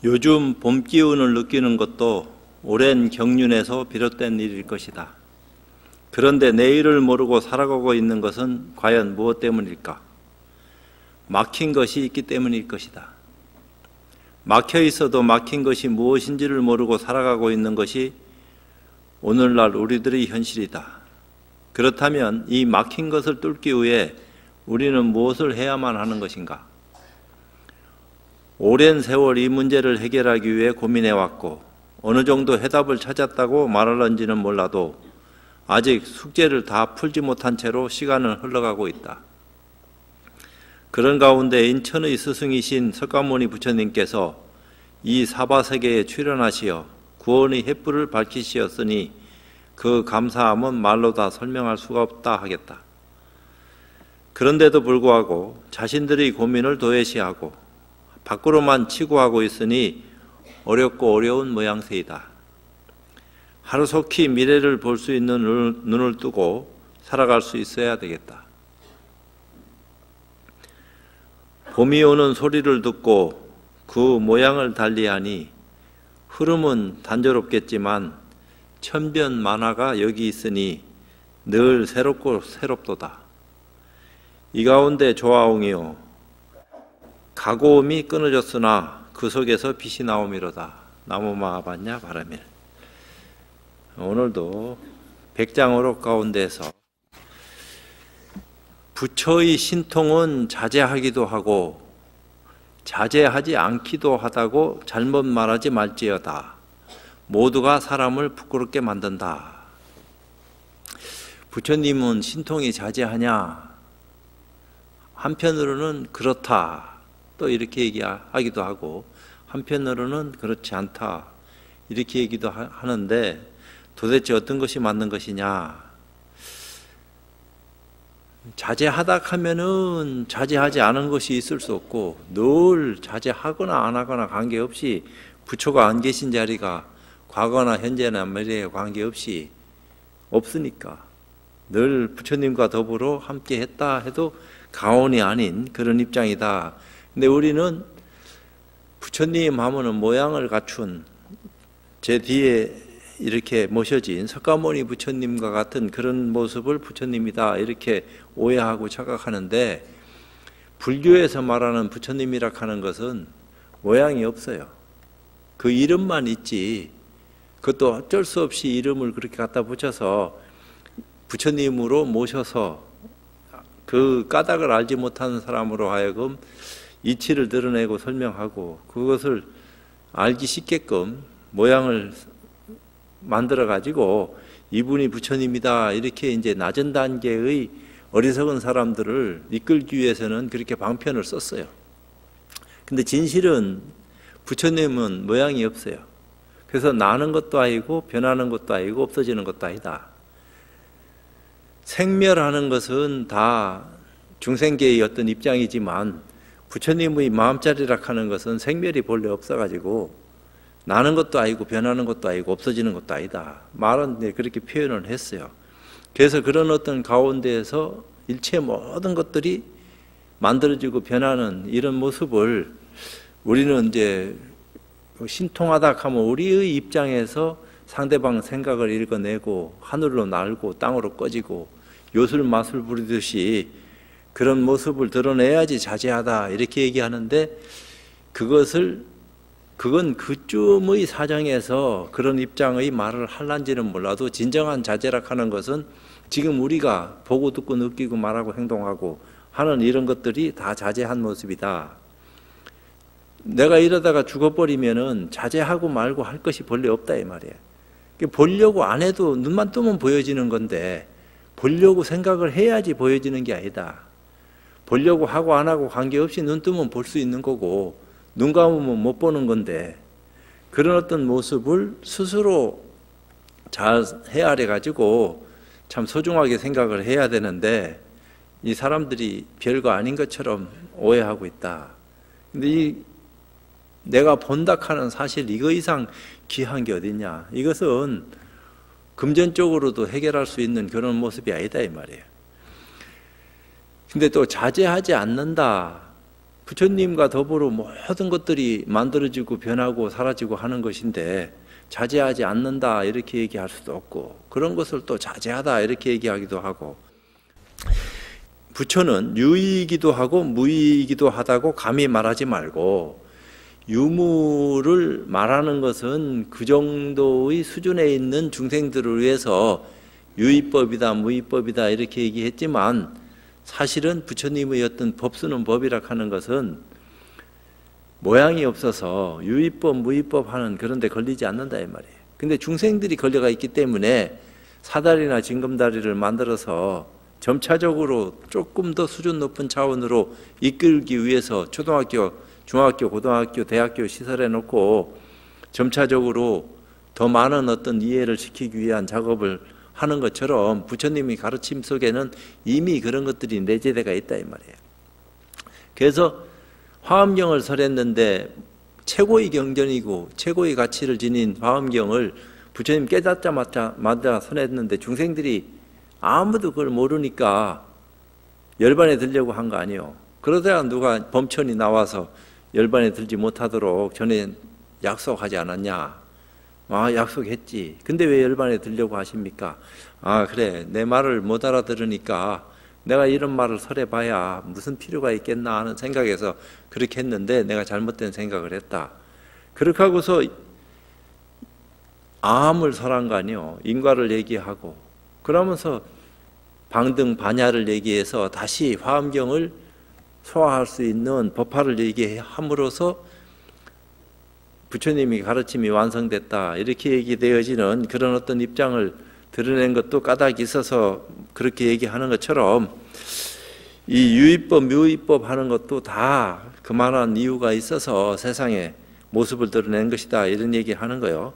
요즘 봄 기운을 느끼는 것도 오랜 경륜에서 비롯된 일일 것이다. 그런데 내일을 모르고 살아가고 있는 것은 과연 무엇 때문일까? 막힌 것이 있기 때문일 것이다. 막혀 있어도 막힌 것이 무엇인지를 모르고 살아가고 있는 것이 오늘날 우리들의 현실이다. 그렇다면 이 막힌 것을 뚫기 위해 우리는 무엇을 해야만 하는 것인가? 오랜 세월 이 문제를 해결하기 위해 고민해왔고 어느 정도 해답을 찾았다고 말할런지는 몰라도 아직 숙제를 다 풀지 못한 채로 시간은 흘러가고 있다. 그런 가운데 인천의 스승이신 석가모니 부처님께서 이 사바세계에 출현하시어 구원의 횃불을 밝히시었으니 그 감사함은 말로 다 설명할 수가 없다 하겠다. 그런데도 불구하고 자신들의 고민을 도외시하고 밖으로만 치고하고 있으니 어렵고 어려운 모양새이다. 하루속히 미래를 볼 수 있는 눈을 뜨고 살아갈 수 있어야 되겠다. 봄이 오는 소리를 듣고 그 모양을 달리하니 흐름은 단조롭겠지만 천변만화가 여기 있으니 늘 새롭고 새롭도다. 이 가운데 조아옹이요 가고음이 끊어졌으나 그 속에서 빛이 나오미로다. 나무마 봤냐 바람일. 오늘도 백장어록 가운데서 부처의 신통은 자제하기도 하고 자제하지 않기도 하다고 잘못 말하지 말지어다. 모두가 사람을 부끄럽게 만든다. 부처님은 신통이 자제하냐? 한편으로는 그렇다. 또 이렇게 얘기하기도 하고 한편으로는 그렇지 않다. 이렇게 얘기도 하는데 도대체 어떤 것이 맞는 것이냐? 자제하다 하면은 자제하지 않은 것이 있을 수 없고 늘 자제하거나 안 하거나 관계없이 부처가 안 계신 자리가 과거나 현재나 미래에 관계없이 없으니까 늘 부처님과 더불어 함께 했다 해도 가언이 아닌 그런 입장이다. 근데 우리는 부처님 하면은 모양을 갖춘 제 뒤에 이렇게 모셔진 석가모니 부처님과 같은 그런 모습을 부처님이다 이렇게 오해하고 착각하는데 불교에서 말하는 부처님이라 하는 것은 모양이 없어요. 그 이름만 있지 그것도 어쩔 수 없이 이름을 그렇게 갖다 붙여서 부처님으로 모셔서 그 까닭을 알지 못하는 사람으로 하여금 이치를 드러내고 설명하고 그것을 알기 쉽게끔 모양을 만들어 가지고 이분이 부처님이다 이렇게 이제 낮은 단계의 어리석은 사람들을 이끌기 위해서는 그렇게 방편을 썼어요. 근데 진실은 부처님은 모양이 없어요. 그래서 나는 것도 아니고 변하는 것도 아니고 없어지는 것도 아니다. 생멸하는 것은 다 중생계의 어떤 입장이지만 부처님의 마음자리라 하는 것은 생멸이 본래 없어가지고 나는 것도 아니고 변하는 것도 아니고 없어지는 것도 아니다. 말은 그렇게 표현을 했어요. 그래서 그런 어떤 가운데에서 일체 모든 것들이 만들어지고 변하는 이런 모습을 우리는 이제 신통하다 하면 우리의 입장에서 상대방 생각을 읽어내고 하늘로 날고 땅으로 꺼지고 요술 마술 부리듯이 그런 모습을 드러내야지 자제하다 이렇게 얘기하는데 그건 그쯤의 사정에서 그런 입장의 말을 할란지는 몰라도 진정한 자제라 하는 것은 지금 우리가 보고 듣고 느끼고 말하고 행동하고 하는 이런 것들이 다 자제한 모습이다. 내가 이러다가 죽어버리면은 자제하고 말고 할 것이 본래 없다 이 말이에요. 보려고 안 해도 눈만 뜨면 보여지는 건데 보려고 생각을 해야지 보여지는 게 아니다. 보려고 하고 안 하고 관계없이 눈 뜨면 볼 수 있는 거고 눈 감으면 못 보는 건데 그런 어떤 모습을 스스로 잘 헤아려 가지고 참 소중하게 생각을 해야 되는데 이 사람들이 별거 아닌 것처럼 오해하고 있다. 근데 내가 본다 하는 사실 이거 이상 귀한 게 어딨냐. 이것은 금전적으로도 해결할 수 있는 그런 모습이 아니다 이 말이에요. 근데 또 자제하지 않는다. 부처님과 더불어 모든 것들이 만들어지고 변하고 사라지고 하는 것인데 자제하지 않는다 이렇게 얘기할 수도 없고, 그런 것을 또 자제하다 이렇게 얘기하기도 하고, 부처는 유의이기도 하고 무의이기도 하다고 감히 말하지 말고, 유무를 말하는 것은 그 정도의 수준에 있는 중생들을 위해서 유의법이다 무의법이다 이렇게 얘기했지만, 사실은 부처님의 어떤 법수는 법이라 하는 것은 모양이 없어서 유의법 무의법 하는 그런 데 걸리지 않는다 이 말이에요. 근데 중생들이 걸려가 있기 때문에 사다리나 징검다리를 만들어서 점차적으로 조금 더 수준 높은 차원으로 이끌기 위해서 초등학교, 중학교, 고등학교, 대학교 시설해 놓고 점차적으로 더 많은 어떤 이해를 시키기 위한 작업을 하는 것처럼 부처님의 가르침 속에는 이미 그런 것들이 내재되어 있다 이 말이에요. 그래서 화엄경을 설했는데 최고의 경전이고 최고의 가치를 지닌 화엄경을 부처님 깨닫자마자 설했는데 중생들이 아무도 그걸 모르니까 열반에 들려고 한 거 아니에요. 그러다가 누가 범천이 나와서 열반에 들지 못하도록 전에 약속하지 않았냐? 아, 약속했지. 근데 왜 열반에 들려고 하십니까? 아, 그래. 내 말을 못 알아들으니까 내가 이런 말을 설해봐야 무슨 필요가 있겠나 하는 생각에서 그렇게 했는데 내가 잘못된 생각을 했다. 그렇게 하고서 암을 설한 거 아니에요. 인과를 얘기하고 그러면서 방등 반야를 얘기해서 다시 화엄경을 소화할 수 있는 법화를 얘기함으로써 부처님이 가르침이 완성됐다 이렇게 얘기되어지는 그런 어떤 입장을 드러낸 것도 까닭이 있어서 그렇게 얘기하는 것처럼, 이 유의법 묘의법 하는 것도 다 그만한 이유가 있어서 세상에 모습을 드러낸 것이다 이런 얘기하는 거예요.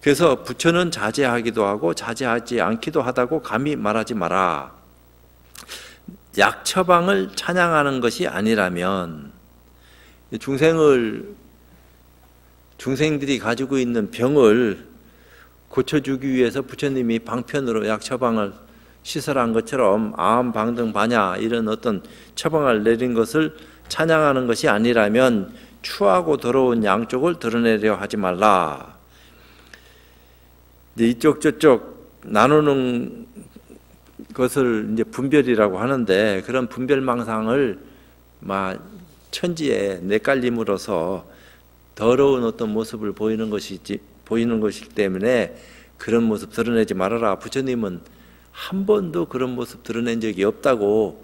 그래서 부처는 자제하기도 하고 자제하지 않기도 하다고 감히 말하지 마라. 약처방을 찬양하는 것이 아니라면, 중생들이 가지고 있는 병을 고쳐주기 위해서 부처님이 방편으로 약처방을 시설한 것처럼 암, 방등, 반야 이런 어떤 처방을 내린 것을 찬양하는 것이 아니라면 추하고 더러운 양쪽을 드러내려 하지 말라. 이제 이쪽 저쪽 나누는 것을 이제 분별이라고 하는데, 그런 분별망상을 천지에 내깔림으로써 더러운 어떤 모습을 보이는 것이기 때문에 그런 모습 드러내지 말아라. 부처님은 한 번도 그런 모습 드러낸 적이 없다고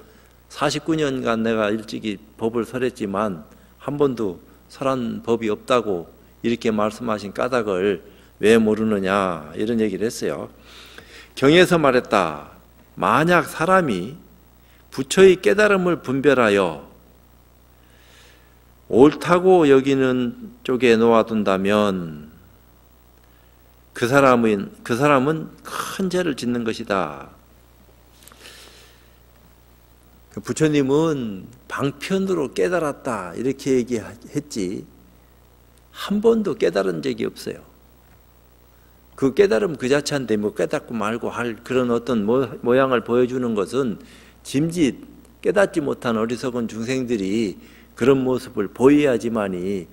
49년간 내가 일찍이 법을 설했지만 한 번도 설한 법이 없다고 이렇게 말씀하신 까닭을 왜 모르느냐 이런 얘기를 했어요. 경에서 말했다. 만약 사람이 부처의 깨달음을 분별하여 옳다고 여기는 쪽에 놓아둔다면 그 사람은 큰 죄를 짓는 것이다. 부처님은 방편으로 깨달았다 이렇게 얘기했지 한 번도 깨달은 적이 없어요. 그 깨달음 그 자체인데 깨닫고 말고 할 그런 어떤 모양을 보여주는 것은 짐짓 깨닫지 못한 어리석은 중생들이 그런 모습을 보여야지만이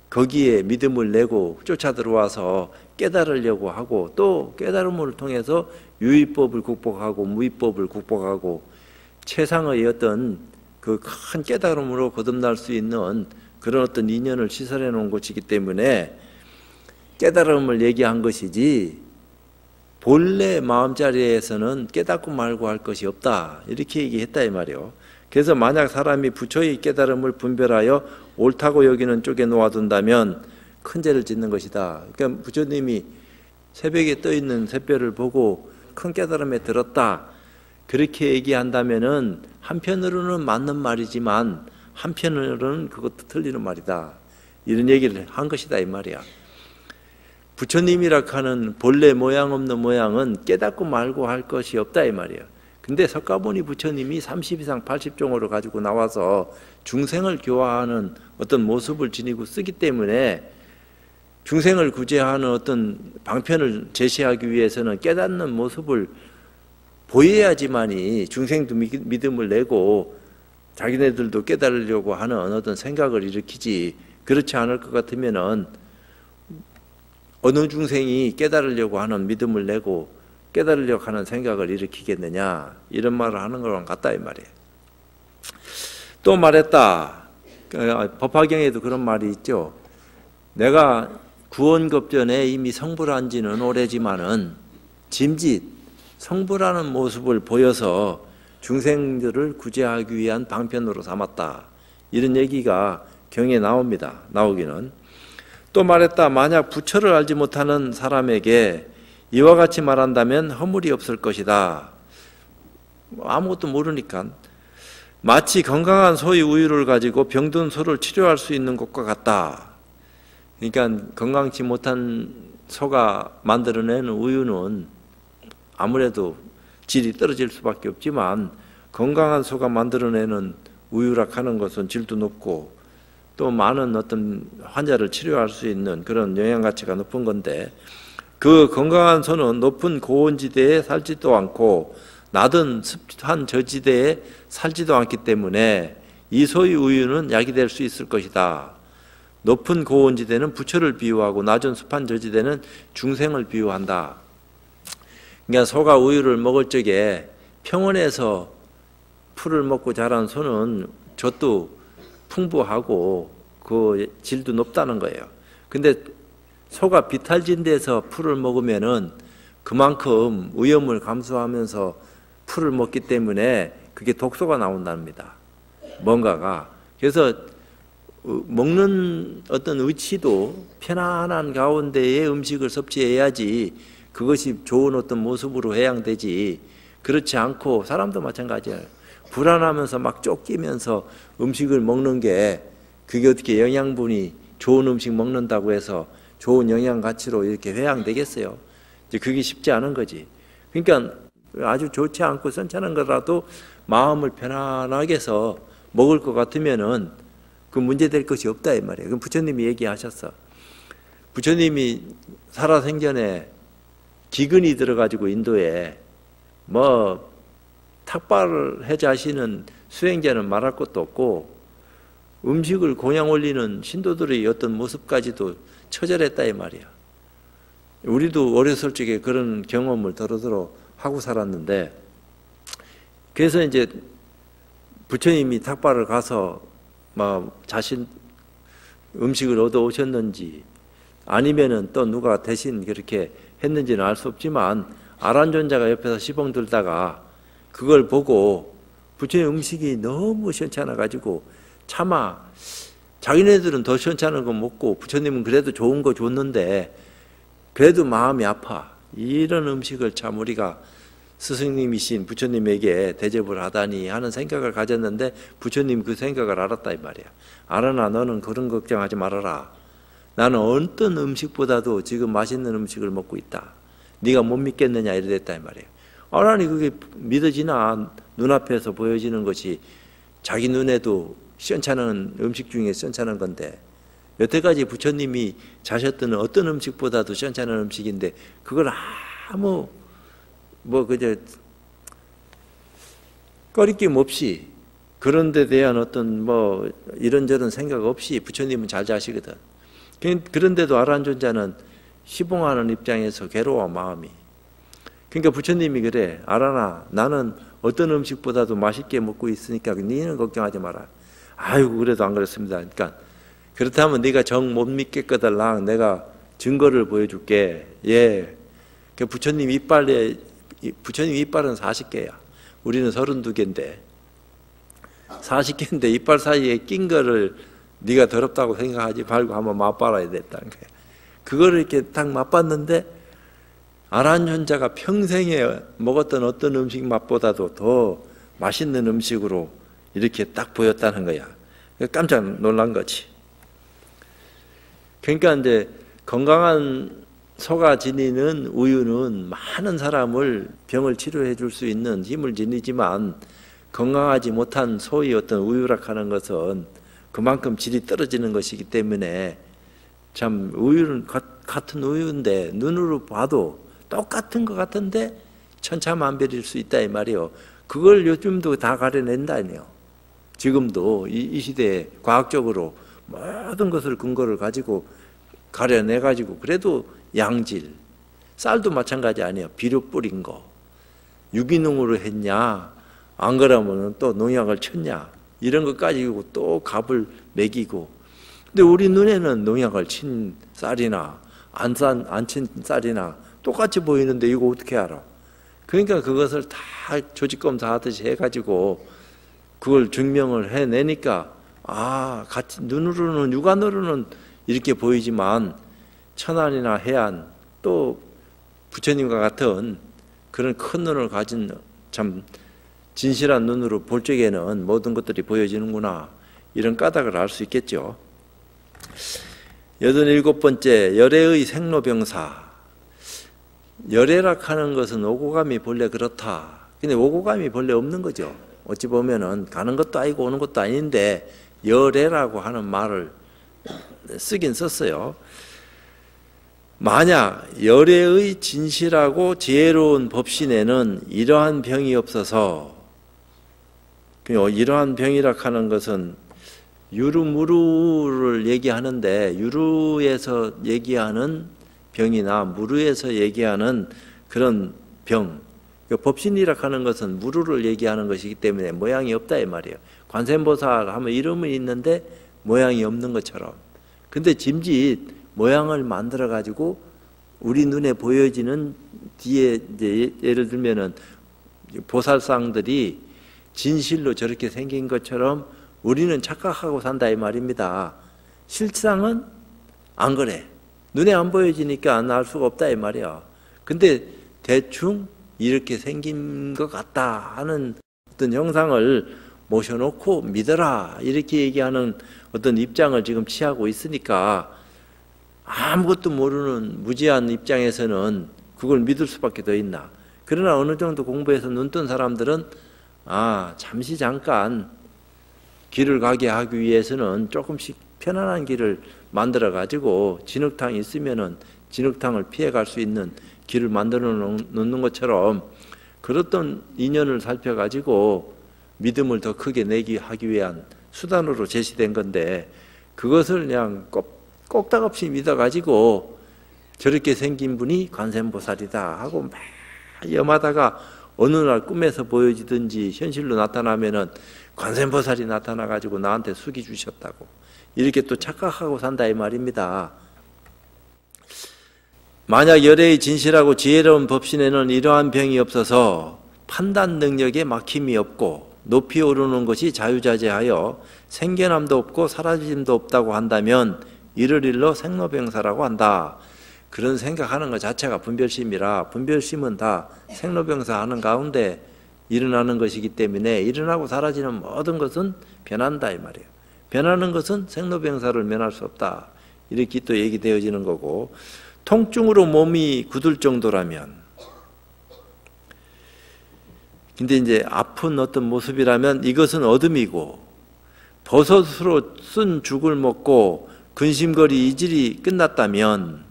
거기에 믿음을 내고 쫓아 들어와서 깨달으려고 하고, 또 깨달음을 통해서 유의법을 극복하고 무의법을 극복하고 최상의 어떤 그 큰 깨달음으로 거듭날 수 있는 그런 어떤 인연을 시설해 놓은 것이기 때문에 깨달음을 얘기한 것이지 본래 마음자리에서는 깨닫고 말고 할 것이 없다 이렇게 얘기했다 이 말이요. 그래서 만약 사람이 부처의 깨달음을 분별하여 옳다고 여기는 쪽에 놓아둔다면 큰 죄를 짓는 것이다. 그러니까 부처님이 새벽에 떠 있는 샛별을 보고 큰 깨달음에 들었다 그렇게 얘기한다면은 한편으로는 맞는 말이지만 한편으로는 그것도 틀리는 말이다 이런 얘기를 한 것이다 이 말이야. 부처님이라 하는 본래 모양 없는 모양은 깨닫고 말고 할 것이 없다 이 말이야. 근데 석가모니 부처님이 30 이상 80종으로 가지고 나와서 중생을 교화하는 어떤 모습을 지니고 쓰기 때문에 중생을 구제하는 어떤 방편을 제시하기 위해서는 깨닫는 모습을 보여야지만이 중생도 믿음을 내고 자기네들도 깨달으려고 하는 어떤 생각을 일으키지, 그렇지 않을 것 같으면은 어느 중생이 깨달으려고 하는 믿음을 내고 깨달으려고 하는 생각을 일으키겠느냐, 이런 말을 하는 거랑 같다 이 말이에요. 또 말했다. 법화경에도 그런 말이 있죠. 내가 구원급전에 이미 성불한 지는 오래지만은 짐짓 성불하는 모습을 보여서 중생들을 구제하기 위한 방편으로 삼았다. 이런 얘기가 경에 나옵니다. 나오기는. 또 말했다. 만약 부처를 알지 못하는 사람에게 이와 같이 말한다면 허물이 없을 것이다. 아무것도 모르니까 마치 건강한 소의 우유를 가지고 병든 소를 치료할 수 있는 것과 같다. 그러니까 건강치 못한 소가 만들어내는 우유는 아무래도 질이 떨어질 수밖에 없지만 건강한 소가 만들어내는 우유라 하는 것은 질도 높고 또 많은 어떤 환자를 치료할 수 있는 그런 영양 가치가 높은 건데, 그 건강한 소는 높은 고온지대에 살지도 않고 낮은 습한 저지대에 살지도 않기 때문에 이 소의 우유는 약이 될 수 있을 것이다. 높은 고온지대는 부처를 비유하고 낮은 습한 저지대는 중생을 비유한다. 그러니까 소가 우유를 먹을 적에 평원에서 풀을 먹고 자란 소는 젖도 풍부하고 그 질도 높다는 거예요. 근데 소가 비탈진 데서 풀을 먹으면은 그만큼 위험을 감수하면서 풀을 먹기 때문에 그게 독소가 나온답니다. 뭔가가. 그래서 먹는 어떤 위치도 편안한 가운데에 음식을 섭취해야지 그것이 좋은 어떤 모습으로 해양되지, 그렇지 않고 사람도 마찬가지예요. 불안하면서 막 쫓기면서 음식을 먹는 게 그게 어떻게 영양분이 좋은 음식 먹는다고 해서 좋은 영양 가치로 이렇게 회양되겠어요? 이제 그게 쉽지 않은 거지. 그러니까 아주 좋지 않고 선천한 거라도 마음을 편안하게 해서 먹을 것 같으면은 그 문제될 것이 없다 이 말이에요. 그럼 부처님이 얘기하셨어. 부처님이 살아생전에 기근이 들어가지고 인도에 뭐 탁발을 해자시는 수행자는 말할 것도 없고 음식을 공양 올리는 신도들의 어떤 모습까지도 처절했다 이 말이야. 우리도 어렸을 적에 그런 경험을 더러더러 하고 살았는데, 그래서 이제 부처님이 탁발을 가서 막 자신 음식을 얻어 오셨는지 아니면은 또 누가 대신 그렇게 했는지는 알 수 없지만 아란존자가 옆에서 시봉 들다가 그걸 보고 부처님 음식이 너무 시원찮아 가지고 차마 자기네들은 더 시원찮은 거 먹고 부처님은 그래도 좋은 거 줬는데 그래도 마음이 아파. 이런 음식을 참 우리가 스승님이신 부처님에게 대접을 하다니 하는 생각을 가졌는데 부처님 그 생각을 알았다 이 말이야. 알아나 너는 그런 걱정하지 말아라. 나는 어떤 음식보다도 지금 맛있는 음식을 먹고 있다. 네가 못 믿겠느냐 이랬다 이 말이에요. 아니 그게 믿어지나? 눈앞에서 보여지는 것이 자기 눈에도 시원찮은 음식 중에 시원찮은 건데, 여태까지 부처님이 자셨던 어떤 음식보다도 시원찮은 음식인데 그걸 아무 그저 꺼리낌 없이 그런 데 대한 어떤 이런저런 생각 없이 부처님은 잘 자시거든. 그런데도 아란존자는 시봉하는 입장에서 괴로워 마음이. 그러니까 부처님이 그래. 아란아, 나는 어떤 음식보다도 맛있게 먹고 있으니까 너희는 걱정하지 마라. 아이고 그래도 안 그렇습니다. 그러니까 그렇다면 네가 정 못 믿겠거들랑 내가 증거를 보여줄게. 예. 부처님 이빨은 40개야. 우리는 32개인데 40개인데 이빨 사이에 낀 거를 네가 더럽다고 생각하지 말고 한번 맛봐야 됐다는 거야. 그거를 이렇게 딱 맛봤는데 아란존자가 평생에 먹었던 어떤 음식 맛보다도 더 맛있는 음식으로 이렇게 딱 보였다는 거야. 깜짝 놀란 거지. 그러니까 이제 건강한 소가 지니는 우유는 많은 사람을 병을 치료해 줄 수 있는 힘을 지니지만 건강하지 못한 소의 어떤 우유라 하는 것은 그만큼 질이 떨어지는 것이기 때문에 참 우유는 같은 우유인데 눈으로 봐도 똑같은 것 같은데 천차만별일 수 있다 이 말이요. 그걸 요즘도 다 가려낸다니요. 지금도 이 시대에 과학적으로 모든 것을 근거를 가지고 가려내 가지고 그래도 양질, 쌀도 마찬가지 아니에요. 비료 뿌린 거 유기농으로 했냐, 안 그러면 또 농약을 쳤냐, 이런 것 가지고 또 값을 매기고. 근데 우리 눈에는 농약을 친 쌀이나 안 친 쌀이나 똑같이 보이는데 이거 어떻게 알아? 그러니까 그것을 다 조직 검사하듯이 해가지고 그걸 증명을 해내니까 같이 눈으로는, 육안으로는 이렇게 보이지만 천안이나 해안 또 부처님과 같은 그런 큰 눈을 가진 참 진실한 눈으로 볼 적에는 모든 것들이 보여지는구나, 이런 까닭을 알 수 있겠죠. 87번째, 열애의 생로병사. 열애락 하는 것은 오고 감이 본래 그렇다. 근데 오고 감이 본래 없는 거죠. 어찌 보면은 가는 것도 아니고 오는 것도 아닌데 열애라고 하는 말을 쓰긴 썼어요. 만약 열애의 진실하고 지혜로운 법신에는 이러한 병이 없어서, 이러한 병이라 하는 것은 유루무루를 얘기하는데, 유루에서 얘기하는 병이나 무루에서 얘기하는 그런 병, 법신이라 하는 것은 무루를 얘기하는 것이기 때문에 모양이 없다 이 말이에요. 관세음보살 하면 이름은 있는데 모양이 없는 것처럼. 근데 짐짓 모양을 만들어 가지고 우리 눈에 보여지는 뒤에 이제 예를 들면은 보살상들이 진실로 저렇게 생긴 것처럼 우리는 착각하고 산다 이 말입니다. 실상은 안 그래. 눈에 안 보여지니까 알 수가 없다 이 말이야. 근데 대충 이렇게 생긴 것 같다 하는 어떤 형상을 모셔놓고 믿어라, 이렇게 얘기하는 어떤 입장을 지금 취하고 있으니까 아무것도 모르는 무지한 입장에서는 그걸 믿을 수밖에 더 있나. 그러나 어느 정도 공부해서 눈 뜬 사람들은 잠시 잠깐 길을 가게 하기 위해서는 조금씩 편안한 길을 만들어 가지고 진흙탕이 있으면은 진흙탕을 피해 갈 수 있는 길을 만들어 놓는 것처럼 그렇던 인연을 살펴 가지고 믿음을 더 크게 하기 위한 수단으로 제시된 건데, 그것을 그냥 꼭딱없이 믿어가지고 저렇게 생긴 분이 관세음보살이다 하고 막 염하다가 어느 날 꿈에서 보여지든지 현실로 나타나면은 관세음보살이 나타나가지고 나한테 숙이 주셨다고 이렇게 또 착각하고 산다 이 말입니다. 만약 열애의 진실하고 지혜로운 법신에는 이러한 병이 없어서 판단 능력에 막힘이 없고 높이 오르는 것이 자유자재하여 생겨남도 없고 사라짐도 없다고 한다면 이를 일러 생로병사라고 한다. 그런 생각하는 것 자체가 분별심이라, 분별심은 다 생로병사 하는 가운데 일어나는 것이기 때문에 일어나고 사라지는 모든 것은 변한다 이 말이에요. 변하는 것은 생로병사를 면할 수 없다, 이렇게 또 얘기되어지는 거고, 통증으로 몸이 굳을 정도라면, 근데 이제 아픈 어떤 모습이라면 이것은 어둠이고, 버섯으로 쓴 죽을 먹고 근심거리 이질이 끝났다면,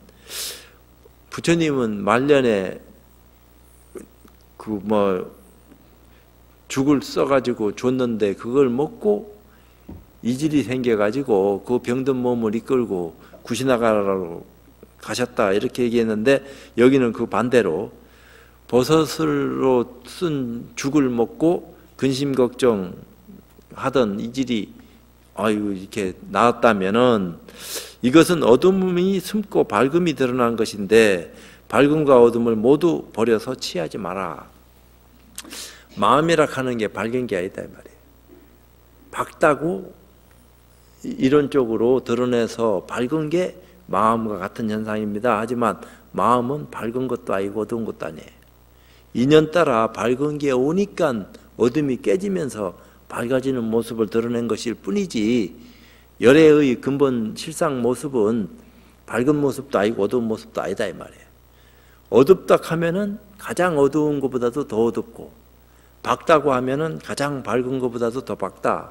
부처님은 말년에 죽을 써가지고 줬는데 그걸 먹고 이질이 생겨가지고 그 병든 몸을 이끌고 구시나가라로 가셨다, 이렇게 얘기했는데 여기는 그 반대로 버섯으로 쓴 죽을 먹고 근심 걱정 하던 이질이 이렇게 나왔다면은 이것은 어둠이 숨고 밝음이 드러난 것인데 밝음과 어둠을 모두 버려서 취하지 마라. 마음이라 하는 게 밝은 게 아니다 이 말이에요. 밝다고 이론적으로 드러내서 밝은 게 마음과 같은 현상입니다. 하지만 마음은 밝은 것도 아니고 어두운 것도 아니에요. 인연 따라 밝은 게 오니까 어둠이 깨지면서 밝아지는 모습을 드러낸 것일 뿐이지, 열애의 근본 실상 모습은 밝은 모습도 아니고 어두운 모습도 아니다 이 말이에요. 어둡다 하면은 가장 어두운 것보다도 더 어둡고, 밝다고 하면은 가장 밝은 것보다도 더 밝다,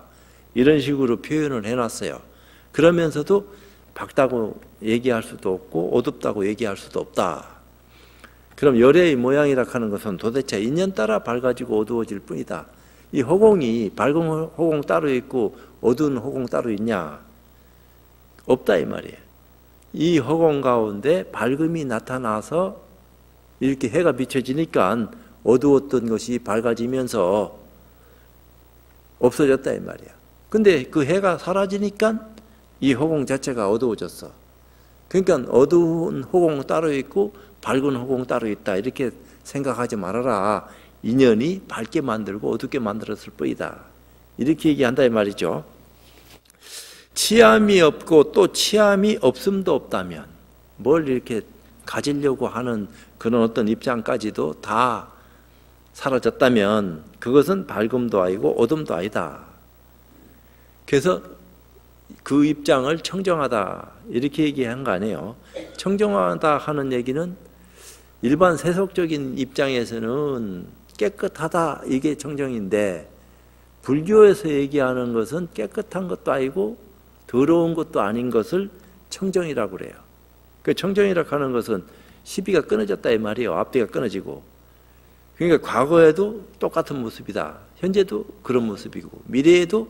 이런 식으로 표현을 해놨어요. 그러면서도 밝다고 얘기할 수도 없고 어둡다고 얘기할 수도 없다. 그럼 열애의 모양이라 하는 것은 도대체 인연 따라 밝아지고 어두워질 뿐이다. 이 허공이 밝은 허공 따로 있고 어두운 허공 따로 있냐? 없다 이 말이에요. 이 허공 가운데 밝음이 나타나서 이렇게 해가 비춰지니까 어두웠던 것이 밝아지면서 없어졌다 이 말이야. 근데 그 해가 사라지니까 이 허공 자체가 어두워졌어. 그러니까 어두운 허공 따로 있고 밝은 허공 따로 있다 이렇게 생각하지 말아라. 인연이 밝게 만들고 어둡게 만들었을 뿐이다. 이렇게 얘기한다 이 말이죠. 치암이 없고 또 치암이 없음도 없다면 뭘 이렇게 가지려고 하는 그런 어떤 입장까지도 다 사라졌다면 그것은 밝음도 아니고 어둠도 아니다. 그래서 그 입장을 청정하다 이렇게 얘기한 거 아니에요. 청정하다 하는 얘기는 일반 세속적인 입장에서는 깨끗하다 이게 청정인데 불교에서 얘기하는 것은 깨끗한 것도 아니고 더러운 것도 아닌 것을 청정이라고 그래요. 그 청정이라고 하는 것은 시비가 끊어졌다 이 말이에요. 앞뒤가 끊어지고. 그러니까 과거에도 똑같은 모습이다. 현재도 그런 모습이고 미래에도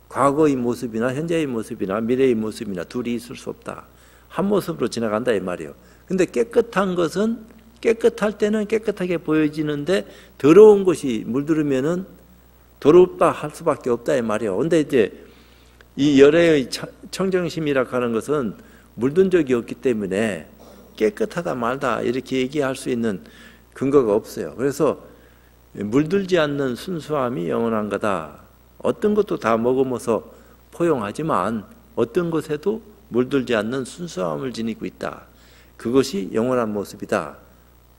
과거의 모습이나 현재의 모습이나 미래의 모습이나 둘이 있을 수 없다. 한 모습으로 지나간다 이 말이에요. 근데 깨끗한 것은 깨끗할 때는 깨끗하게 보여지는데 더러운 것이 물들으면은 더럽다 할 수밖에 없다 이 말이에요. 근데 이제 이 열애의 청정심이라고 하는 것은 물든 적이 없기 때문에 깨끗하다 말다 이렇게 얘기할 수 있는 근거가 없어요. 그래서 물들지 않는 순수함이 영원한 거다. 어떤 것도 다 머금어서 포용하지만 어떤 것에도 물들지 않는 순수함을 지니고 있다. 그것이 영원한 모습이다.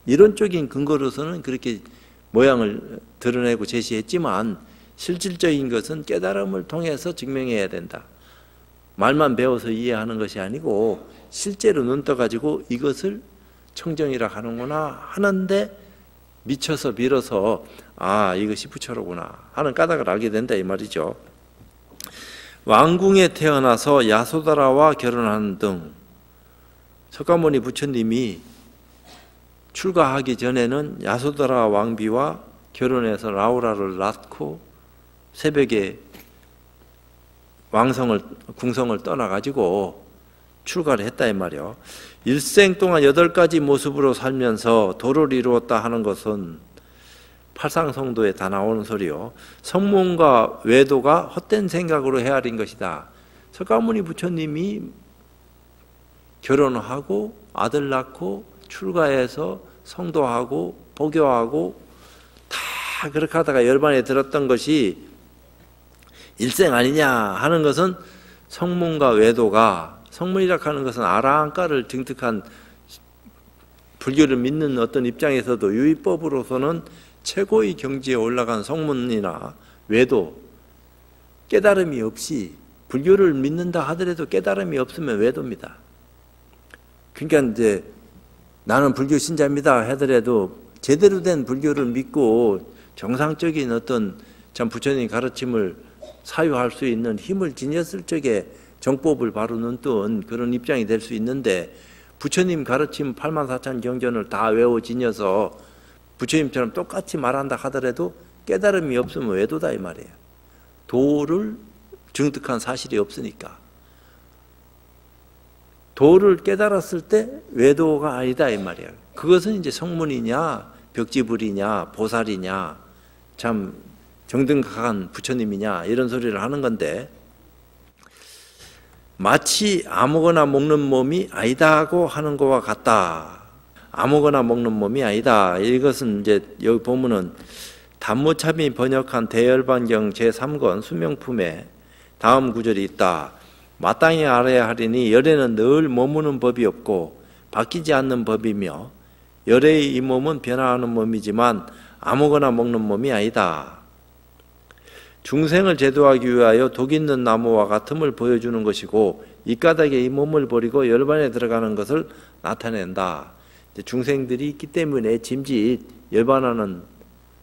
이론적인 근거로서는 그렇게 모양을 드러내고 제시했지만 실질적인 것은 깨달음을 통해서 증명해야 된다. 말만 배워서 이해하는 것이 아니고 실제로 눈 떠가지고 이것을 청정이라 하는구나 하는데 미쳐서 밀어서 아 이것이 부처로구나 하는 까닭을 알게 된다 이 말이죠. 왕궁에 태어나서 야소다라와 결혼하는 등 석가모니 부처님이 출가하기 전에는 야소다라 왕비와 결혼해서 라우라를 낳고 새벽에 궁성을 떠나가지고 출가를 했다 이 말이요. 일생 동안 8가지 모습으로 살면서 도를 이루었다 하는 것은 팔상성도에 다 나오는 소리요. 성문과 외도가 헛된 생각으로 헤아린 것이다. 석가모니 부처님이 결혼하고 아들 낳고 출가해서 성도하고 보교하고 다 그렇게 하다가 열반에 들었던 것이 일생 아니냐 하는 것은 성문과 외도가 성문이라고 하는 것은 아라한가를 증득한 불교를 믿는 어떤 입장에서도 유의법으로서는 최고의 경지에 올라간 성문이나 외도 깨달음이 없이 불교를 믿는다 하더라도 깨달음이 없으면 외도입니다. 그러니까 이제 나는 불교 신자입니다 하더라도 제대로 된 불교를 믿고 정상적인 어떤 참 부처님 가르침을 사유할 수 있는 힘을 지녔을 적에 정법을 바로 눈뜬 그런 입장이 될 수 있는데 부처님 가르침 84,000 경전을 다 외워 지녀서 부처님처럼 똑같이 말한다 하더라도 깨달음이 없으면 외도다 이 말이에요. 도를 증득한 사실이 없으니까. 도를 깨달았을 때 외도가 아니다 이 말이에요. 그것은 이제 성문이냐 벽지불이냐 보살이냐 참 정등각한 부처님이냐 이런 소리를 하는 건데 마치 아무거나 먹는 몸이 아니다고 하는 것과 같다. 아무거나 먹는 몸이 아니다. 이것은 이제 여기 보면은 단무참이 번역한 대열반경 제3권 수명품에 다음 구절이 있다. 마땅히 알아야 하리니 열애는 늘 머무는 법이 없고 바뀌지 않는 법이며 열애의 이 몸은 변화하는 몸이지만 아무거나 먹는 몸이 아니다. 중생을 제도하기 위하여 독 있는 나무와 같음을 보여주는 것이고 이 까닭에 이 몸을 버리고 열반에 들어가는 것을 나타낸다. 중생들이 있기 때문에 짐짓 열반하는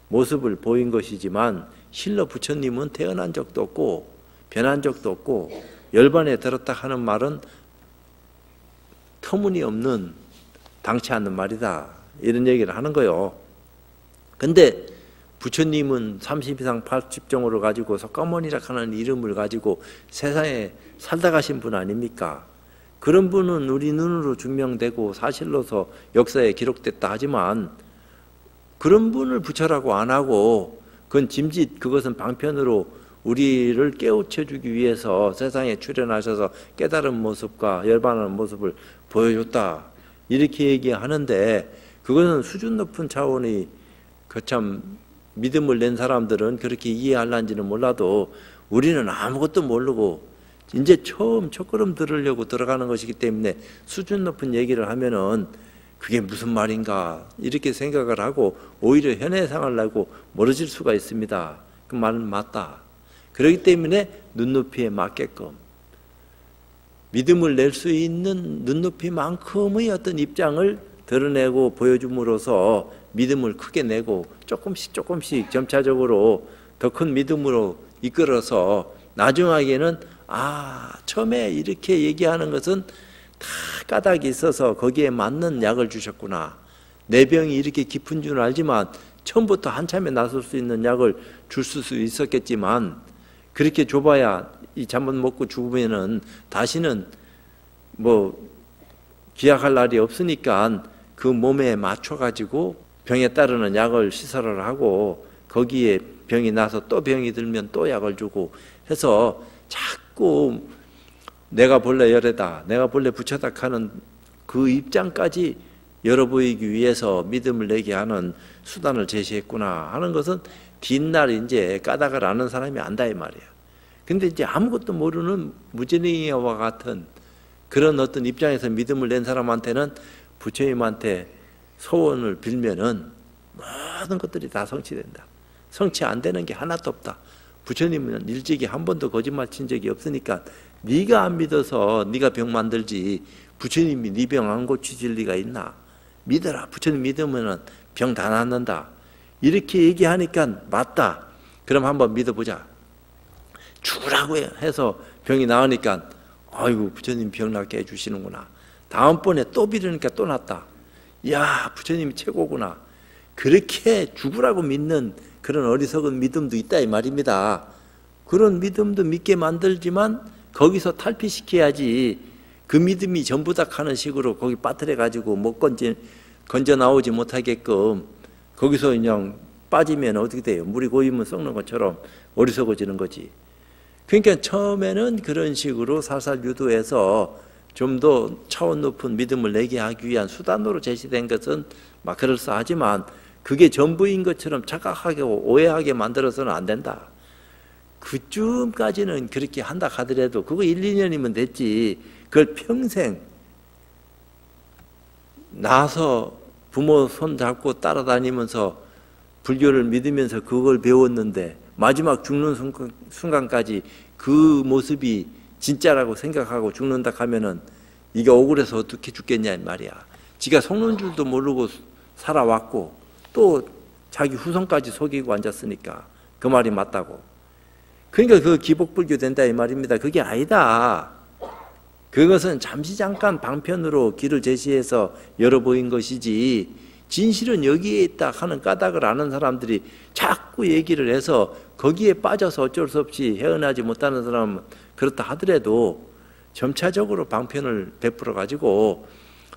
모습을 보인 것이지만 실로 부처님은 태어난 적도 없고 변한 적도 없고 열반에 들었다 하는 말은 터무니없는 당치 않는 말이다. 이런 얘기를 하는 거요. 근데 부처님은 30 이상 80종으로 가지고 석가모니라 하는 이름을 가지고 세상에 살다 가신 분 아닙니까? 그런 분은 우리 눈으로 증명되고 사실로서 역사에 기록됐다 하지만 그런 분을 부처라고 안 하고 그건 짐짓, 그것은 방편으로 우리를 깨우쳐주기 위해서 세상에 출현하셔서 깨달은 모습과 열반하는 모습을 보여줬다 이렇게 얘기하는데, 그것은 수준 높은 차원의 참 믿음을 낸 사람들은 그렇게 이해할란지는 몰라도 우리는 아무것도 모르고 이제 처음 첫걸음 들으려고 들어가는 것이기 때문에 수준 높은 얘기를 하면은 그게 무슨 말인가 이렇게 생각을 하고 오히려 현해상을 내고 멀어질 수가 있습니다. 그 말은 맞다. 그렇기 때문에 눈높이에 맞게끔 믿음을 낼 수 있는 눈높이만큼의 어떤 입장을 드러내고 보여줌으로써 믿음을 크게 내고 조금씩 점차적으로 더 큰 믿음으로 이끌어서 나중하게는 처음에 이렇게 얘기하는 것은 다 까닭이 있어서 거기에 맞는 약을 주셨구나. 내 병이 이렇게 깊은 줄 알지만 처음부터 한참에 나설 수 있는 약을 줄 수 있었겠지만 그렇게 줘봐야 이 잠못 먹고 죽으면은 다시는 기약할 날이 없으니까 그 몸에 맞춰가지고 병에 따르는 약을 시설을 하고 거기에 병이 나서 또 병이 들면 또 약을 주고 해서 자꾸 내가 본래 열애다, 내가 본래 부처다 하는 그 입장까지 열어 보이기 위해서 믿음을 내게 하는 수단을 제시했구나 하는 것은 뒷날 이제 까닭을 아는 사람이 안다 이 말이야. 근데 이제 아무것도 모르는 무지랭이와 같은 그런 어떤 입장에서 믿음을 낸 사람한테는 부처님한테 소원을 빌면은 모든 것들이 다 성취된다. 성취 안 되는 게 하나도 없다. 부처님은 일찍이 한 번도 거짓말 친 적이 없으니까 네가 안 믿어서 네가 병 만들지 부처님이 네 병 안 고치실 리가 있나? 믿어라. 부처님 믿으면 병 다 낫는다. 이렇게 얘기하니까 맞다. 그럼 한번 믿어보자. 죽으라고 해서 병이 나으니까 아이고 부처님 병 낫게 해주시는구나. 다음번에 또 빌으니까 또 낫다. 야 부처님이 최고구나. 그렇게 죽으라고 믿는 그런 어리석은 믿음도 있다 이 말입니다. 그런 믿음도 믿게 만들지만 거기서 탈피시켜야지 그 믿음이 전부다 하는 식으로 거기 빠뜨려 가지고 못 건져 나오지 못하게끔 거기서 그냥 빠지면 어떻게 돼요? 물이 고이면 썩는 것처럼 어리석어지는 거지. 그러니까 처음에는 그런 식으로 살살 유도해서 좀 더 차원 높은 믿음을 내게 하기 위한 수단으로 제시된 것은 막 그럴싸하지만 그게 전부인 것처럼 착각하게 오해하게 만들어서는 안 된다. 그쯤까지는 그렇게 한다 하더라도 그거 1, 2년이면 됐지. 그걸 평생 나서 부모 손 잡고 따라다니면서 불교를 믿으면서 그걸 배웠는데 마지막 죽는 순간까지 그 모습이 진짜라고 생각하고 죽는다 하면은 이게 억울해서 어떻게 죽겠냐 말이야. 지가 속는 줄도 모르고 살아왔고 또 자기 후손까지 속이고 앉았으니까 그 말이 맞다고. 그러니까 그 기복불교 된다 이 말입니다. 그게 아니다. 그것은 잠시 잠깐 방편으로 길을 제시해서 열어 보인 것이지 진실은 여기에 있다 하는 까닭을 아는 사람들이 자꾸 얘기를 해서 거기에 빠져서 어쩔 수 없이 헤어나지 못하는 사람은 그렇다 하더라도 점차적으로 방편을 베풀어 가지고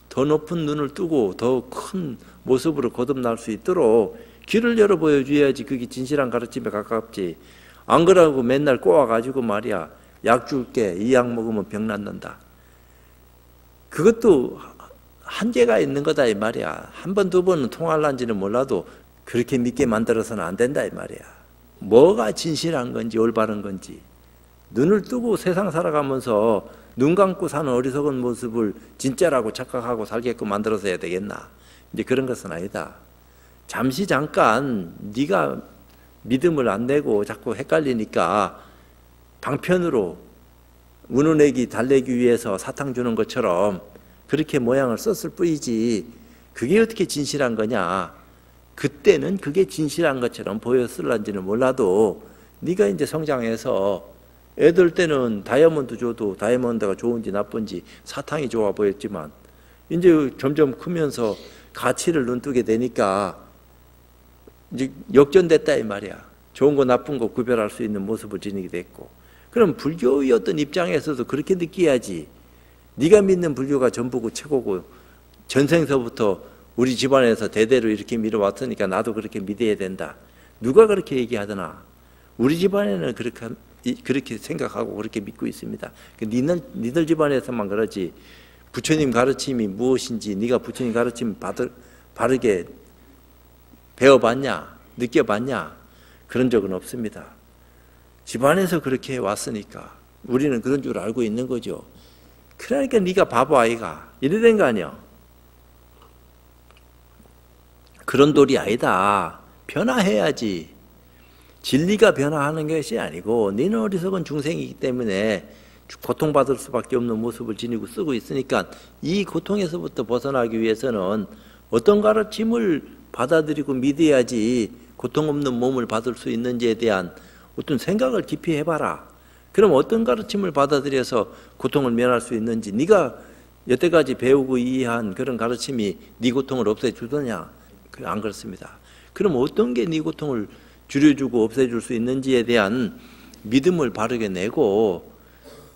더 높은 눈을 뜨고 더 큰 모습으로 거듭날 수 있도록 길을 열어 보여줘야지 그게 진실한 가르침에 가깝지. 안 그러고 맨날 꼬아가지고 말이야 약 줄게 이 약 먹으면 병 낫는다. 그것도 한계가 있는 거다 이 말이야. 한 번, 두 번은 통할란지는 몰라도 그렇게 믿게 만들어서는 안 된다 이 말이야. 뭐가 진실한 건지 올바른 건지 눈을 뜨고 세상 살아가면서 눈 감고 사는 어리석은 모습을 진짜라고 착각하고 살게끔 만들어서 해야 되겠나? 이제 그런 것은 아니다. 잠시 잠깐 네가 믿음을 안 내고 자꾸 헷갈리니까 방편으로 운운내기 달래기 위해서 사탕 주는 것처럼 그렇게 모양을 썼을 뿐이지 그게 어떻게 진실한 거냐. 그때는 그게 진실한 것처럼 보였을런지는 몰라도 네가 이제 성장해서 애들 때는 다이아몬드 줘도 다이아몬드가 좋은지 나쁜지 사탕이 좋아 보였지만 이제 점점 크면서 가치를 눈뜨게 되니까 이제 역전됐다 이 말이야. 좋은 거 나쁜 거 구별할 수 있는 모습을 지니게 됐고. 그럼 불교의 어떤 입장에서도 그렇게 느껴야지. 네가 믿는 불교가 전부고 최고고 전생서부터 우리 집안에서 대대로 이렇게 밀어왔으니까 나도 그렇게 믿어야 된다. 누가 그렇게 얘기하더나. 우리 집안에는 그렇게 생각하고 그렇게 믿고 있습니다. 니들 집안에서만 그러지 부처님 가르침이 무엇인지 네가 부처님 가르침 바르게 배워봤냐? 느껴봤냐? 그런 적은 없습니다. 집안에서 그렇게 왔으니까 우리는 그런 줄 알고 있는 거죠. 그러니까 네가 바보 아이가 이래 된 거 아니야. 그런 돌이 아니다. 변화해야지. 진리가 변화하는 것이 아니고 너는 어리석은 중생이기 때문에 고통받을 수밖에 없는 모습을 지니고 쓰고 있으니까 이 고통에서부터 벗어나기 위해서는 어떤 가르침을 받아들이고 믿어야지 고통 없는 몸을 받을 수 있는지에 대한 어떤 생각을 깊이 해봐라. 그럼 어떤 가르침을 받아들여서 고통을 면할 수 있는지 네가 여태까지 배우고 이해한 그런 가르침이 네 고통을 없애주더냐? 안 그렇습니다. 그럼 어떤 게 네 고통을 줄여주고 없애줄 수 있는지에 대한 믿음을 바르게 내고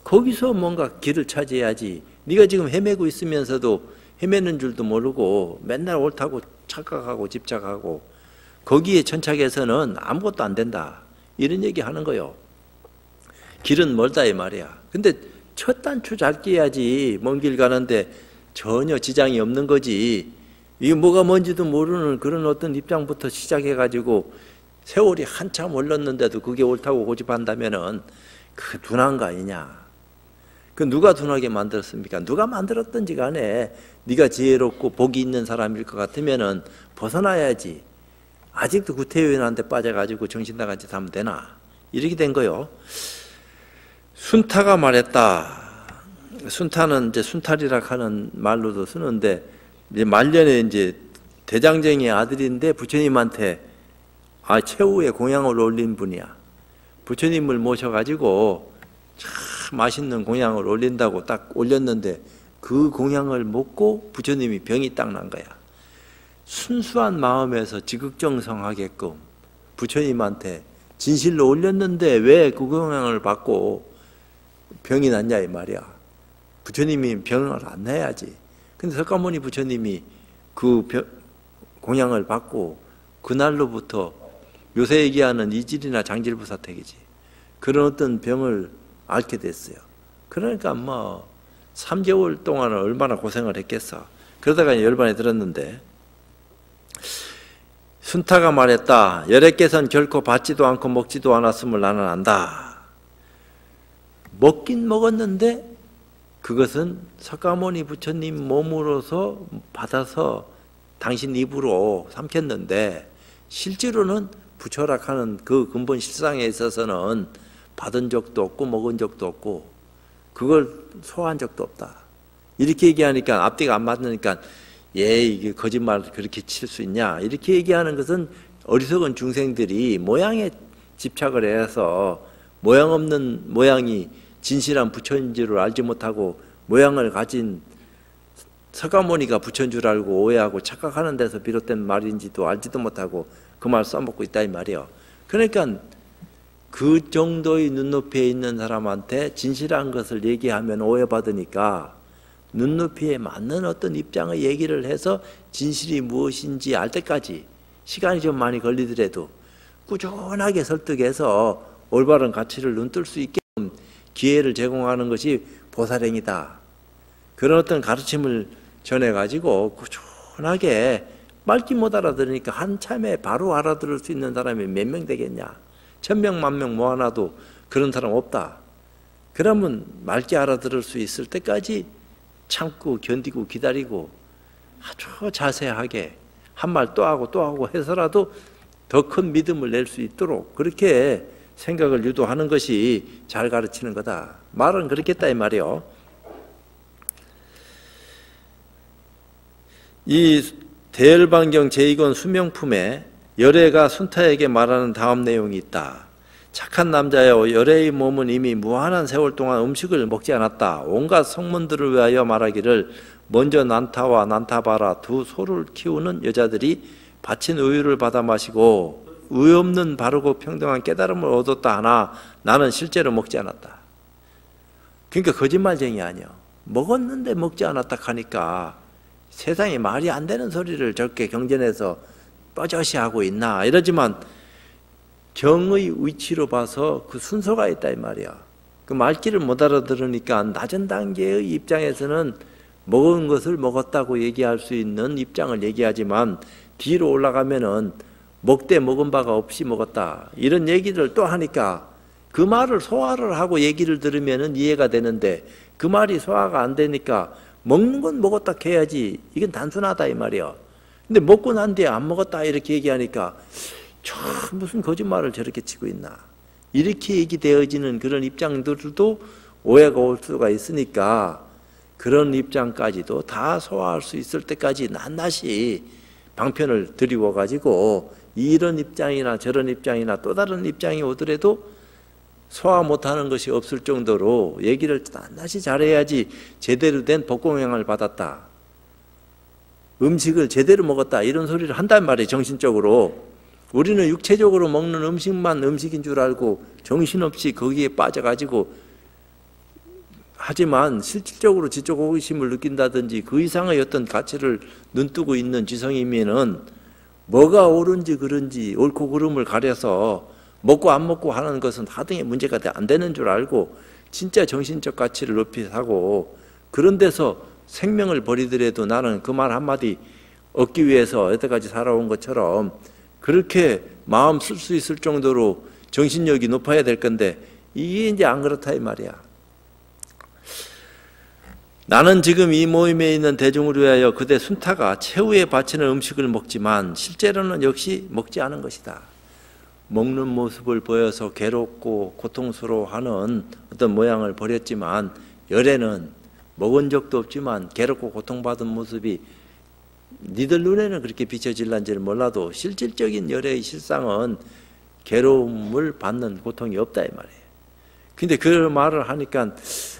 거기서 뭔가 길을 찾아야지. 네가 지금 헤매고 있으면서도 헤매는 줄도 모르고 맨날 옳다고 착각하고 집착하고 거기에 천착해서는 아무것도 안 된다. 이런 얘기 하는 거요. 길은 멀다 이 말이야. 근데 첫 단추 잘 끼야지 먼 길 가는데 전혀 지장이 없는 거지. 이게 뭐가 뭔지도 모르는 그런 어떤 입장부터 시작해가지고 세월이 한참 흘렀는데도 그게 옳다고 고집한다면은 그 둔한 거 아니냐. 그 누가 둔하게 만들었습니까? 누가 만들었든지 간에 네가 지혜롭고 복이 있는 사람일 것 같으면은 벗어나야지. 아직도 구태의원한테 빠져가지고 정신 나간 짓 하면 되나? 이렇게 된 거요. 순타가 말했다. 순타는 이제 순탈이라 하는 말로도 쓰는데 이제 말년에 이제 대장정의 아들인데 부처님한테 최후의 공양을 올린 분이야. 부처님을 모셔가지고 참 맛있는 공양을 올린다고 딱 올렸는데 그 공양을 먹고 부처님이 병이 딱 난 거야. 순수한 마음에서 지극정성하게끔 부처님한테 진실로 올렸는데 왜 그 공양을 받고 병이 났냐 이 말이야. 부처님이 병을 안 내야지. 근데 석가모니 부처님이 그 공양을 받고 그날로부터 요새 얘기하는 이질이나 장질부사택이지. 그런 어떤 병을 앓게 됐어요. 그러니까 뭐 3개월 동안은 얼마나 고생을 했겠어. 그러다가 열반에 들었는데 순타가 말했다. 열애께서는 결코 받지도 않고 먹지도 않았음을 나는 안다. 먹긴 먹었는데 그것은 석가모니 부처님 몸으로서 받아서 당신 입으로 삼켰는데 실제로는 부처락하는 그 근본 실상에 있어서는 받은 적도 없고 먹은 적도 없고 그걸 소화한 적도 없다. 이렇게 얘기하니까 앞뒤가 안 맞으니까 이게 거짓말 그렇게 칠 수 있냐 이렇게 얘기하는 것은 어리석은 중생들이 모양에 집착을 해서 모양 없는 모양이 진실한 부처인 줄을 알지 못하고 모양을 가진 석가모니가 부처인 줄 알고 오해하고 착각하는 데서 비롯된 말인지도 알지도 못하고 그 말 써먹고 있다 이 말이에요. 그러니까 그 정도의 눈높이에 있는 사람한테 진실한 것을 얘기하면 오해받으니까 눈높이에 맞는 어떤 입장의 얘기를 해서 진실이 무엇인지 알 때까지 시간이 좀 많이 걸리더라도 꾸준하게 설득해서 올바른 가치를 눈뜰 수 있게끔 기회를 제공하는 것이 보살행이다. 그런 어떤 가르침을 전해가지고 꾸준하게 말귀 못 알아들으니까 한참에 바로 알아들을 수 있는 사람이 몇 명 되겠냐. 1000명, 10,000명 모아놔도 그런 사람 없다. 그러면 말귀 알아들을 수 있을 때까지 참고 견디고 기다리고 아주 자세하게 한 말 또 하고 또 하고 해서라도 더 큰 믿음을 낼 수 있도록 그렇게 생각을 유도하는 것이 잘 가르치는 거다. 말은 그렇겠다 이 말이요. 이 대열반경 제2권 수명품에 열애가 순타에게 말하는 다음 내용이 있다. 착한 남자여, 열애의 몸은 이미 무한한 세월 동안 음식을 먹지 않았다. 온갖 성문들을 위하여 말하기를 먼저 난타와 난타바라 두 소를 키우는 여자들이 바친 우유를 받아 마시고 의 없는 바르고 평등한 깨달음을 얻었다 하나 나는 실제로 먹지 않았다. 그러니까 거짓말쟁이 아니야. 먹었는데 먹지 않았다 하니까 세상에 말이 안 되는 소리를 저렇게 경전에서 뻐젓이 하고 있나 이러지만 정의 위치로 봐서 그 순서가 있다 이 말이야. 그 말귀를 못 알아들으니까 낮은 단계의 입장에서는 먹은 것을 먹었다고 얘기할 수 있는 입장을 얘기하지만 뒤로 올라가면은 먹되 먹은 바가 없이 먹었다 이런 얘기를 또 하니까 그 말을 소화를 하고 얘기를 들으면은 이해가 되는데 그 말이 소화가 안 되니까 먹는 건 먹었다 해야지 이건 단순하다 이 말이야. 근데 먹고 난 뒤에 안 먹었다 이렇게 얘기하니까 참 무슨 거짓말을 저렇게 치고 있나 이렇게 얘기되어지는 그런 입장들도 오해가 올 수가 있으니까 그런 입장까지도 다 소화할 수 있을 때까지 낱낱이 방편을 드리워 가지고 이런 입장이나 저런 입장이나 또 다른 입장이 오더라도 소화 못하는 것이 없을 정도로 얘기를 낱낱이 잘해야지 제대로 된 복공양을 받았다, 음식을 제대로 먹었다 이런 소리를 한단 말이에요. 정신적으로 우리는 육체적으로 먹는 음식만 음식인 줄 알고 정신없이 거기에 빠져가지고 하지만 실질적으로 지적 호기심을 느낀다든지 그 이상의 어떤 가치를 눈뜨고 있는 지성이면은 뭐가 옳은지 그른지 옳고 그름을 가려서 먹고 안 먹고 하는 것은 하등의 문제가 안 되는 줄 알고 진짜 정신적 가치를 높이 사고 그런 데서 생명을 버리더라도 나는 그 말 한마디 얻기 위해서 여태까지 살아온 것처럼 그렇게 마음 쓸 수 있을 정도로 정신력이 높아야 될 건데 이게 이제 안 그렇다 이 말이야. 나는 지금 이 모임에 있는 대중을 위하여 그대 순타가 최후에 바치는 음식을 먹지만 실제로는 역시 먹지 않은 것이다. 먹는 모습을 보여서 괴롭고 고통스러워하는 어떤 모양을 버렸지만 열에는 먹은 적도 없지만 괴롭고 고통받은 모습이 니들 눈에는 그렇게 비춰질란지는 몰라도 실질적인 열의 실상은 괴로움을 받는 고통이 없다 이 말이에요. 근데 그 말을 하니까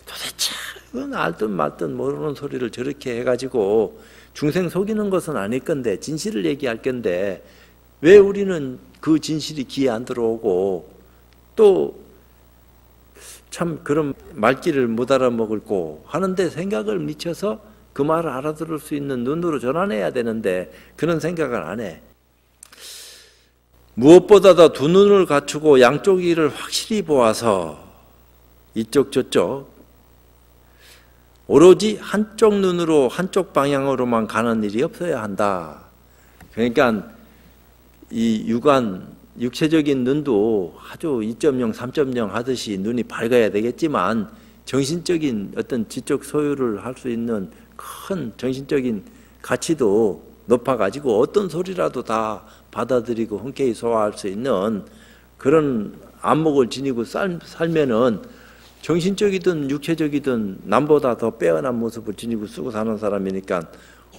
도대체 그건 알듯 말듯 모르는 소리를 저렇게 해가지고 중생 속이는 것은 아닐 건데 진실을 얘기할 건데 왜 우리는 그 진실이 귀에 안 들어오고 또 참 그런 말귀를 못 알아먹을고 하는데 생각을 미쳐서 그 말을 알아들을 수 있는 눈으로 전환해야 되는데 그런 생각을 안 해. 무엇보다도 두 눈을 갖추고 양쪽 일을 확실히 보아서 이쪽 저쪽 오로지 한쪽 눈으로 한쪽 방향으로만 가는 일이 없어야 한다. 그러니까 이 육체적인 눈도 아주 2.0, 3.0 하듯이 눈이 밝아야 되겠지만 정신적인 어떤 지적 소유를 할 수 있는 큰 정신적인 가치도 높아가지고 어떤 소리라도 다 받아들이고 흔쾌히 소화할 수 있는 그런 안목을 지니고 살면은 정신적이든 육체적이든 남보다 더 빼어난 모습을 지니고 쓰고 사는 사람이니까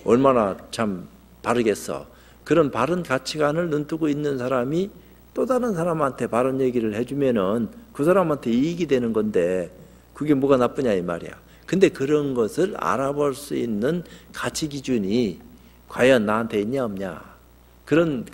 얼마나 참 바르겠어. 그런 바른 가치관을 눈뜨고 있는 사람이 또 다른 사람한테 바른 얘기를 해주면은 그 사람한테 이익이 되는 건데 그게 뭐가 나쁘냐 이 말이야. 근데 그런 것을 알아볼 수 있는 가치 기준이 과연 나한테 있냐 없냐. 그런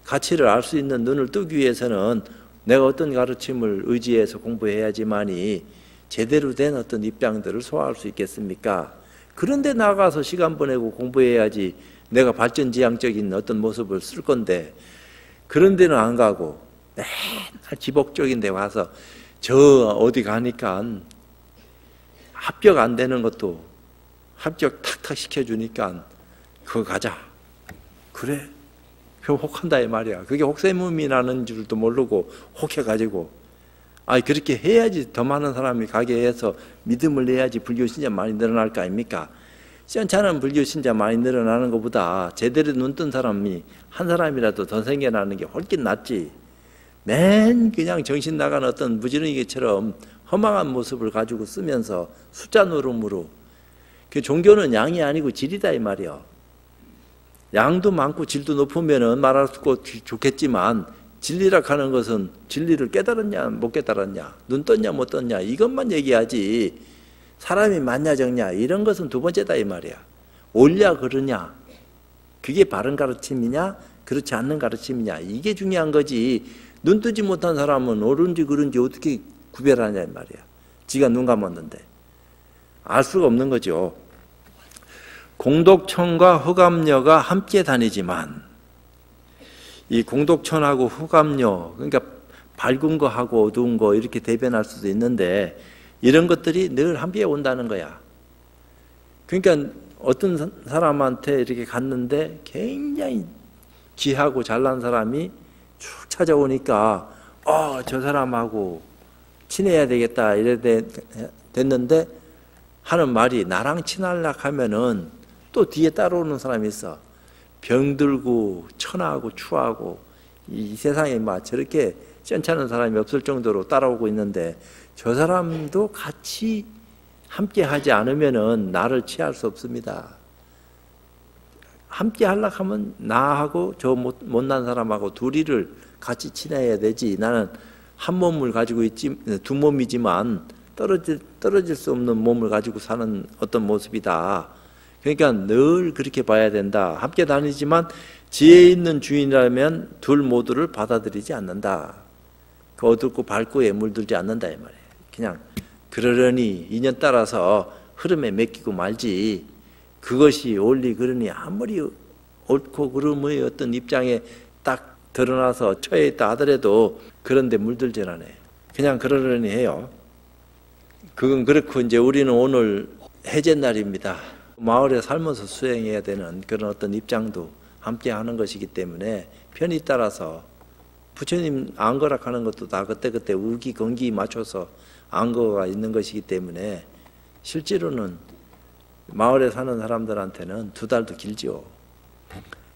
가치를 알 수 있는 눈을 뜨기 위해서는 내가 어떤 가르침을 의지해서 공부해야지만이 제대로 된 어떤 입장들을 소화할 수 있겠습니까? 그런데 나가서 시간 보내고 공부해야지 내가 발전지향적인 어떤 모습을 쓸 건데 그런 데는 안 가고 맨날 기복적인 데 와서 저 어디 가니까 합격 안 되는 것도 합격 탁탁 시켜주니까 그거 가자. 그래? 그 혹한다 이 말이야. 그게 혹세무민이라는 줄도 모르고 혹해가지고 그렇게 해야지 더 많은 사람이 가게 해서 믿음을 내야지 불교 신자 많이 늘어날 거 아닙니까? 시원찮은 불교 신자 많이 늘어나는 것보다 제대로 눈 뜬 사람이 한 사람이라도 더 생겨나는 게 훨씬 낫지. 맨 그냥 정신 나간 어떤 무지렁이처럼 허망한 모습을 가지고 쓰면서 숫자 노름으로 그 종교는 양이 아니고 질이다 이 말이야. 양도 많고 질도 높으면은 말할 수 없고 좋겠지만 진리라 하는 것은 진리를 깨달았냐 못 깨달았냐 눈 떴냐 못 떴냐 이것만 얘기하지 사람이 맞냐 적냐 이런 것은 두 번째다 이 말이야. 옳냐 그르냐 그게 바른 가르침이냐 그렇지 않는 가르침이냐 이게 중요한 거지. 눈 뜨지 못한 사람은 옳은지 그른지 어떻게 구별하냐 말이야. 지가 눈 감았는데 알 수가 없는 거죠. 공덕천과 흑암녀가 함께 다니지만 이 공덕천하고 흑암녀 그러니까 밝은 거하고 어두운 거 이렇게 대변할 수도 있는데 이런 것들이 늘 함께 온다는 거야. 그러니까 어떤 사람한테 이렇게 갔는데 굉장히 귀하고 잘난 사람이 쭉 찾아오니까 저 사람하고 친해야 되겠다 이래 됐는데 하는 말이 나랑 친하려고 하면은 또 뒤에 따라오는 사람이 있어. 병들고 천하고 추하고 이 세상에 막 저렇게 시원찮은 사람이 없을 정도로 따라오고 있는데 저 사람도 같이 함께 하지 않으면은 나를 취할 수 없습니다. 함께 하려고 하면 나하고 저 못난 사람하고 둘이를 같이 친해야 되지. 나는 한 몸을 가지고 있지, 두 몸이지만 떨어질 수 없는 몸을 가지고 사는 어떤 모습이다. 그러니까 늘 그렇게 봐야 된다. 함께 다니지만 지혜 있는 주인이라면 둘 모두를 받아들이지 않는다. 그 어둡고 밝고에 물들지 않는다 이 말이에요. 그냥 그러려니 인연 따라서 흐름에 맡기고 말지. 그것이 옳리 그러니 아무리 옳고 그름의 어떤 입장에 딱 드러나서 처해 있다 하더라도 그런데 물들질 않아요. 그냥 그러려니 해요. 그건 그렇고 이제 우리는 오늘 해제 날입니다. 마을에 살면서 수행해야 되는 그런 어떤 입장도 함께 하는 것이기 때문에 편에 따라서 부처님 안거락하는 것도 다 그때그때 우기 건기 맞춰서 안거가 있는 것이기 때문에 실제로는 마을에 사는 사람들한테는 2달도 길죠.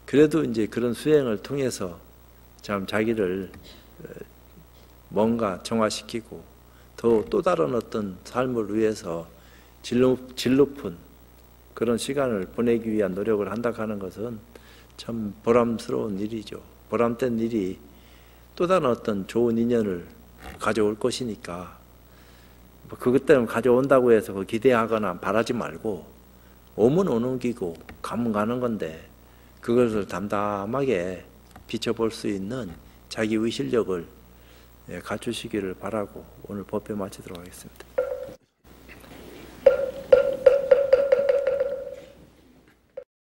그래도 이제 그런 수행을 통해서 참 자기를 뭔가 정화시키고 또 다른 어떤 삶을 위해서 질 높은 그런 시간을 보내기 위한 노력을 한다 하는 것은 참 보람스러운 일이죠. 보람된 일이 또 다른 어떤 좋은 인연을 가져올 것이니까 그것 때문에 가져온다고 해서 기대하거나 바라지 말고 오면 오는 기고 가면 가는 건데 그것을 담담하게 비춰볼 수 있는 자기의 실력을 갖추시기를 바라고 오늘 법회 마치도록 하겠습니다.